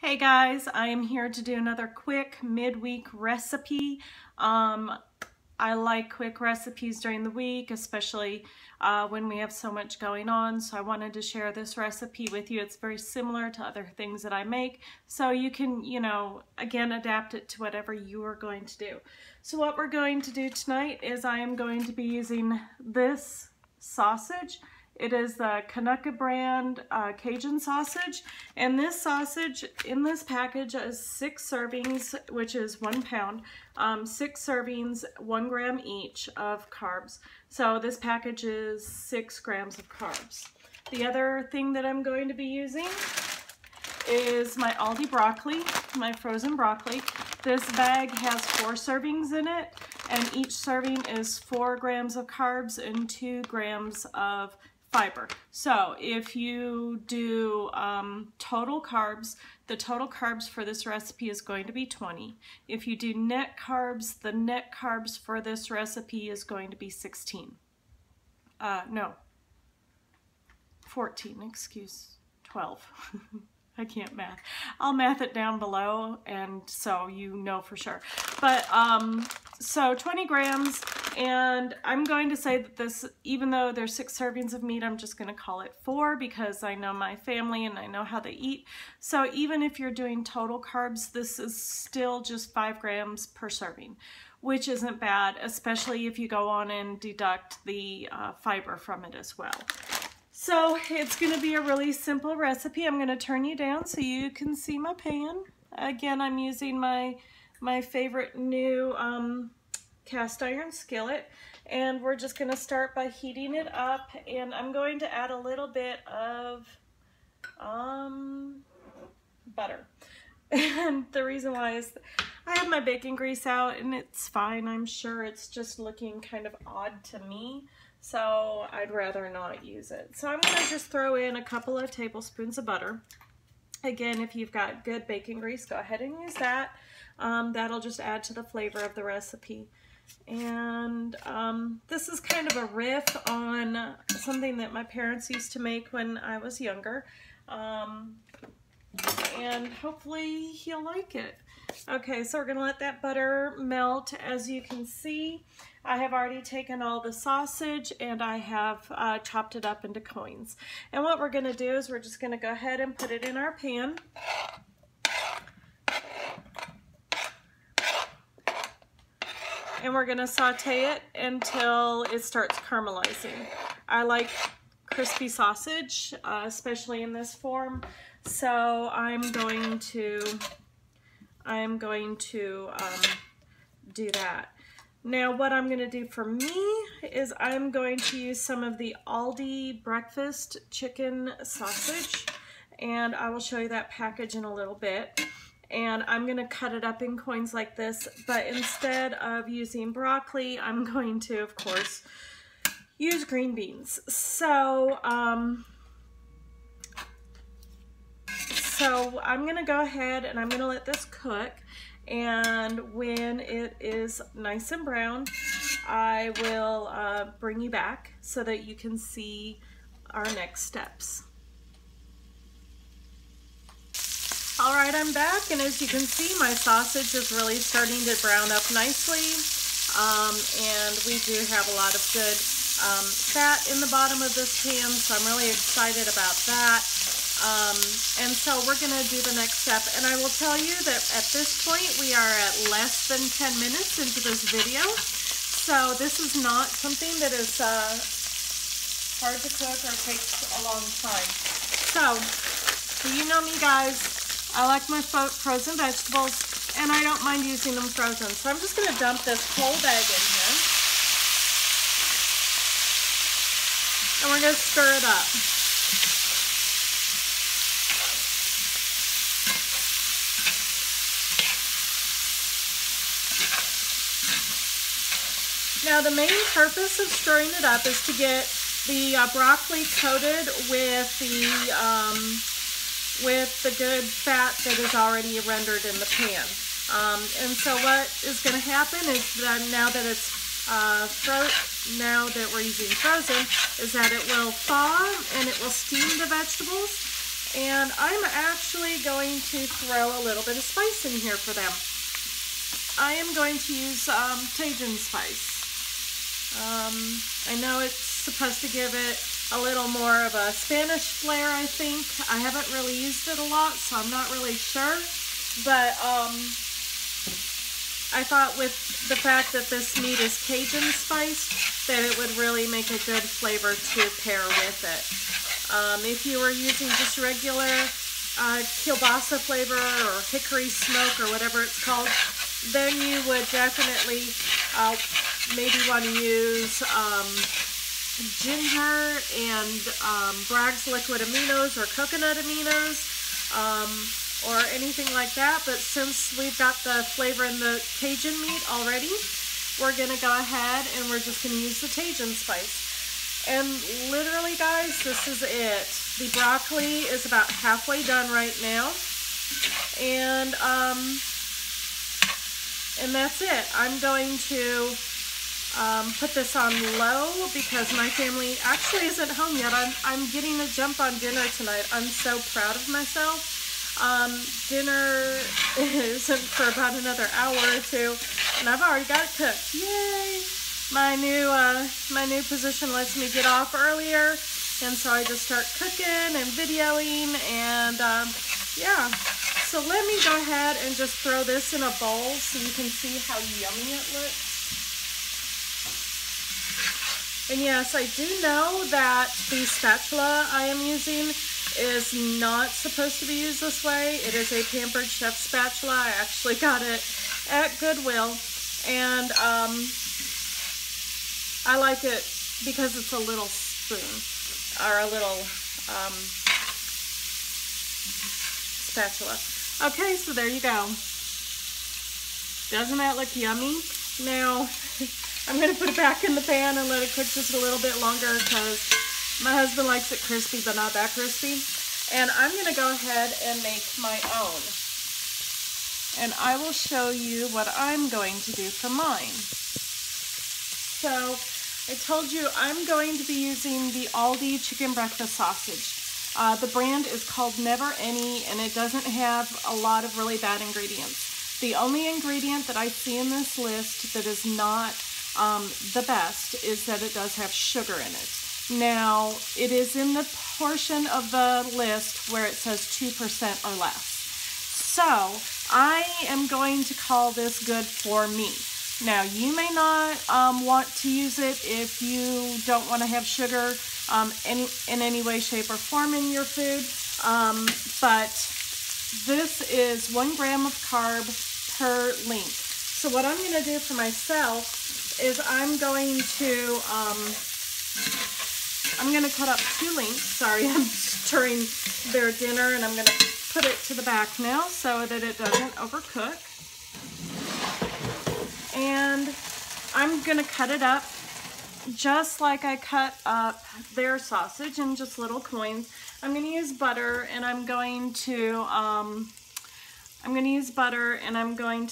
Hey guys, I am here to do another quick midweek recipe. I like quick recipes during the week, especially when we have so much going on. So I wanted to share this recipe with you. It's very similar to other things that I make. So you can, again, adapt it to whatever you are going to do. So what we're going to do tonight is I am going to be using this sausage. It is the Canucka brand Cajun sausage, and this sausage in this package is 6 servings, which is 1 pound, 6 servings, 1 gram each of carbs. So this package is 6 grams of carbs. The other thing that I'm going to be using is my Aldi broccoli, my frozen broccoli. This bag has 4 servings in it, and each serving is 4 grams of carbs and 2 grams of fiber. So if you do total carbs, the total carbs for this recipe is going to be 20. If you do net carbs, the net carbs for this recipe is going to be 16. No, 14, 12. I can't math. I'll math it down below and so you know for sure. But so 20 grams, and I'm going to say that this, even though there's 6 servings of meat, I'm just going to call it 4 because I know my family and I know how they eat. So even if you're doing total carbs, this is still just 5 grams per serving, which isn't bad, especially if you go on and deduct the fiber from it as well. So it's going to be a really simple recipe. I'm going to turn you down so you can see my pan. Again, I'm using my favorite new cast iron skillet, and we're just going to start by heating it up, and I'm going to add a little bit of butter. And the reason why is I have my bacon grease out and it's fine. I'm sure it's just looking kind of odd to me, so I'd rather not use it. So I'm going to just throw in a couple of tablespoons of butter. Again, if you've got good bacon grease, go ahead and use that. That'll just add to the flavor of the recipe. And this is kind of a riff on something that my parents used to make when I was younger. And hopefully you'll like it. Okay, so we're going to let that butter melt. As you can see, I have already taken all the sausage and I have chopped it up into coins. And what we're going to do is we're just going to go ahead and put it in our pan. And we're going to saute it until it starts caramelizing. I like crispy sausage, especially in this form. So I'm going to do that. Now what I'm going to do for me is I'm going to use some of the Aldi breakfast chicken sausage, and I will show you that package in a little bit. And I'm going to cut it up in coins like this, but instead of using broccoli, I'm going to, of course, use green beans. So I'm going to go ahead and I'm going to let this cook, and when it is nice and brown, I will bring you back so that you can see our next steps. All right, I'm back, and as you can see, my sausage is really starting to brown up nicely, and we do have a lot of good fat in the bottom of this pan, so I'm really excited about that. And so we're going to do the next step, and I will tell you that at this point we are at less than 10 minutes into this video, so this is not something that is hard to cook or takes a long time. So you know me, guys. I like my frozen vegetables, and I don't mind using them frozen. So I'm just going to dump this whole bag in here, and we're going to stir it up. Now the main purpose of stirring it up is to get the broccoli coated with the good fat that is already rendered in the pan. And so what is going to happen is that now that it's now that we're using frozen, is that it will thaw and it will steam the vegetables, And I'm actually going to throw a little bit of spice in here for them. I am going to use Cajun spice. I know it's supposed to give it a little more of a Spanish flair, I think. I haven't really used it a lot, so I'm not really sure. But I thought with the fact that this meat is Cajun spiced, that it would really make a good flavor to pair with it. If you were using just regular kielbasa flavor or hickory smoke or whatever it's called, then you would definitely maybe want to use ginger and Bragg's liquid aminos or coconut aminos or anything like that. But since we've got the flavor in the Cajun meat already, we're going to go ahead and we're just going to use the Cajun spice. And literally, guys, this is it. The broccoli is about halfway done right now. And that's it. I'm going to put this on low because my family actually isn't home yet. I'm getting a jump on dinner tonight. I'm so proud of myself. Dinner isn't for about another hour or two, and I've already got it cooked. Yay! My new position lets me get off earlier, and so I just start cooking and videoing, and yeah. So let me go ahead and just throw this in a bowl so you can see how yummy it looks. And yes, I do know that the spatula I am using is not supposed to be used this way. It is a Pampered Chef spatula. I actually got it at Goodwill, and I like it because it's a little spoon or a little spatula. Okay, so there you go. Doesn't that look yummy? Now, I'm going to put it back in the pan and let it cook just a little bit longer because my husband likes it crispy, but not that crispy. And I'm going to go ahead and make my own. And I will show you what I'm going to do for mine. So, I told you I'm going to be using the Aldi chicken breakfast sausage. The brand is called Never Any, and it doesn't have a lot of really bad ingredients. The only ingredient that I see in this list that is not the best is that it does have sugar in it. Now, it is in the portion of the list where it says 2% or less. So, I am going to call this good for me. Now, you may not want to use it if you don't want to have sugar in any way, shape, or form in your food. But this is 1 gram of carb per link. So what I'm going to do for myself is I'm going to cut up 2 links. Sorry, I'm stirring their dinner, and I'm going to put it to the back now so that it doesn't overcook. And I'm going to cut it up just like I cut up their sausage in just little coins. I'm going to use butter, and I'm going to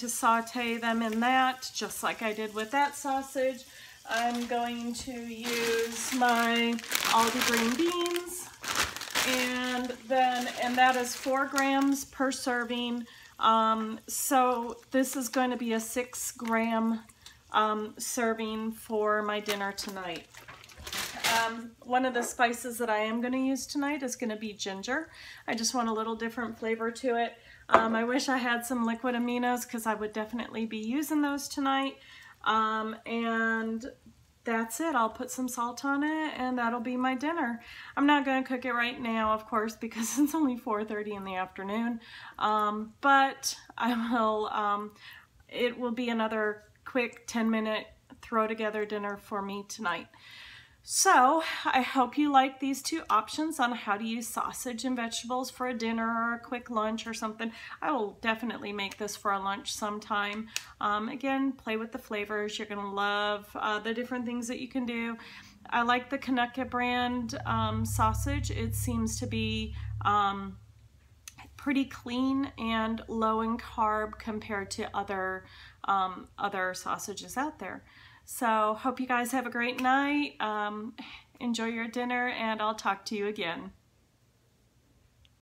saute them in that just like I did with that sausage. I'm going to use my Aldi green beans, and that is 4 grams per serving. So this is going to be a 6 gram serving for my dinner tonight. One of the spices that I am going to use tonight is going to be ginger. I just want a little different flavor to it. I wish I had some liquid aminos because I would definitely be using those tonight. And that's it. I'll put some salt on it, and that'll be my dinner. I'm not going to cook it right now, of course, because it's only 4:30 in the afternoon. But I will, it will be another quick 10-minute throw together dinner for me tonight. So I hope you like these 2 options on how to use sausage and vegetables for a dinner or a quick lunch or something. I will definitely make this for a lunch sometime. Again, play with the flavors. You're going to love the different things that you can do. I like the Canucka brand sausage. It seems to be pretty clean and low in carb compared to other sausages out there. So hope you guys have a great night. Enjoy your dinner, and I'll talk to you again.